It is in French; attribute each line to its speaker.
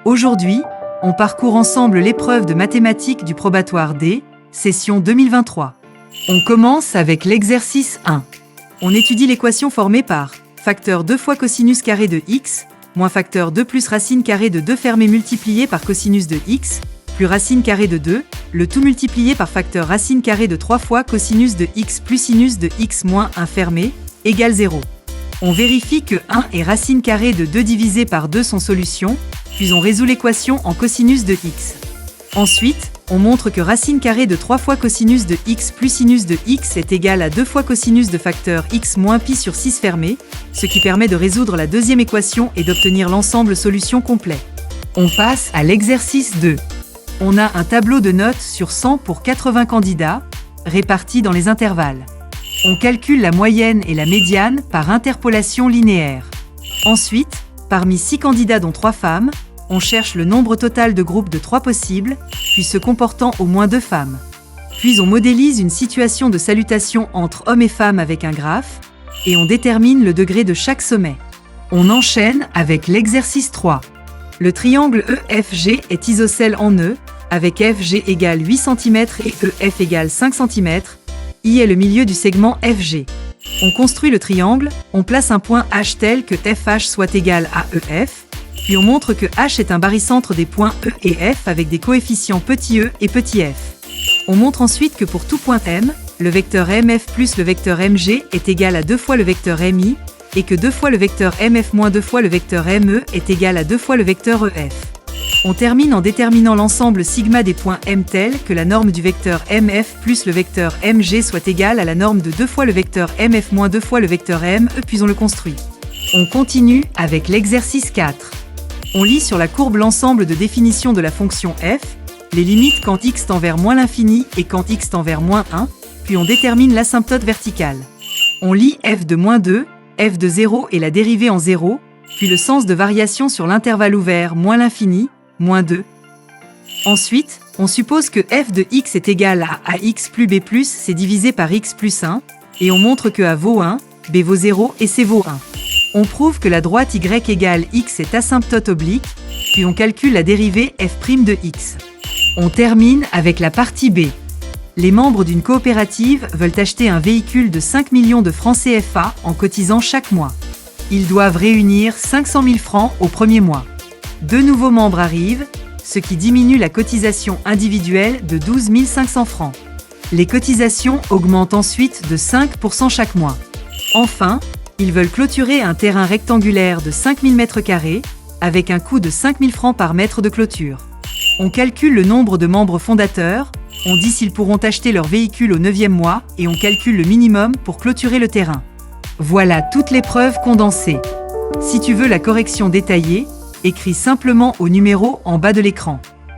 Speaker 1: Aujourd'hui, on parcourt ensemble l'épreuve de mathématiques du probatoire D, session 2023. On commence avec l'exercice 1. On étudie l'équation formée par facteur 2 fois cosinus carré de x, moins facteur 2 plus racine carrée de 2 fermé multiplié par cosinus de x, plus racine carrée de 2, le tout multiplié par facteur racine carrée de 3 fois cosinus de x plus sinus de x moins 1 fermé, égale 0. On vérifie que 1 et racine carrée de 2 divisé par 2 sont solutions, puis on résout l'équation en cosinus de x. Ensuite, on montre que racine carrée de 3 fois cosinus de x plus sinus de x est égal à 2 fois cosinus de facteur x moins pi sur 6 fermé, ce qui permet de résoudre la deuxième équation et d'obtenir l'ensemble solution complet. On passe à l'exercice 2. On a un tableau de notes sur 100 pour 80 candidats, répartis dans les intervalles. On calcule la moyenne et la médiane par interpolation linéaire. Ensuite, parmi 6 candidats dont 3 femmes, on cherche le nombre total de groupes de 3 possibles, puis se comportant au moins 2 femmes. Puis on modélise une situation de salutation entre hommes et femmes avec un graphe, et on détermine le degré de chaque sommet. On enchaîne avec l'exercice 3. Le triangle EFG est isocèle en E, avec FG égale 8 cm et EF égale 5 cm. I est le milieu du segment FG. On construit le triangle, on place un point H tel que FH soit égal à EF, puis on montre que H est un barycentre des points E et F avec des coefficients petit e et petit f. On montre ensuite que pour tout point M, le vecteur MF plus le vecteur MG est égal à 2 fois le vecteur MI, et que 2 fois le vecteur MF moins 2 fois le vecteur ME est égal à 2 fois le vecteur EF. On termine en déterminant l'ensemble sigma des points M tel que la norme du vecteur MF plus le vecteur MG soit égale à la norme de 2 fois le vecteur MF moins 2 fois le vecteur ME, puis on le construit. On continue avec l'exercice 4. On lit sur la courbe l'ensemble de définition de la fonction f, les limites quand x tend vers moins l'infini et quand x tend vers moins 1, puis on détermine l'asymptote verticale. On lit f de moins 2, f de 0 et la dérivée en 0, puis le sens de variation sur l'intervalle ouvert moins l'infini, moins 2. Ensuite, on suppose que f de x est égal à ax plus b plus c divisé par x plus 1, et on montre que a vaut 1, b vaut 0 et c vaut 1. On prouve que la droite y égale x est asymptote oblique, puis on calcule la dérivée f' de x. On termine avec la partie B. Les membres d'une coopérative veulent acheter un véhicule de 5 millions de francs CFA en cotisant chaque mois. Ils doivent réunir 500 000 francs au premier mois. 2 nouveaux membres arrivent, ce qui diminue la cotisation individuelle de 12 500 francs. Les cotisations augmentent ensuite de 5% chaque mois. Enfin, ils veulent clôturer un terrain rectangulaire de 5000 m², avec un coût de 5000 francs par mètre de clôture. On calcule le nombre de membres fondateurs, on dit s'ils pourront acheter leur véhicule au 9e mois et on calcule le minimum pour clôturer le terrain. Voilà toute l'épreuve condensée. Si tu veux la correction détaillée, écris simplement au numéro en bas de l'écran.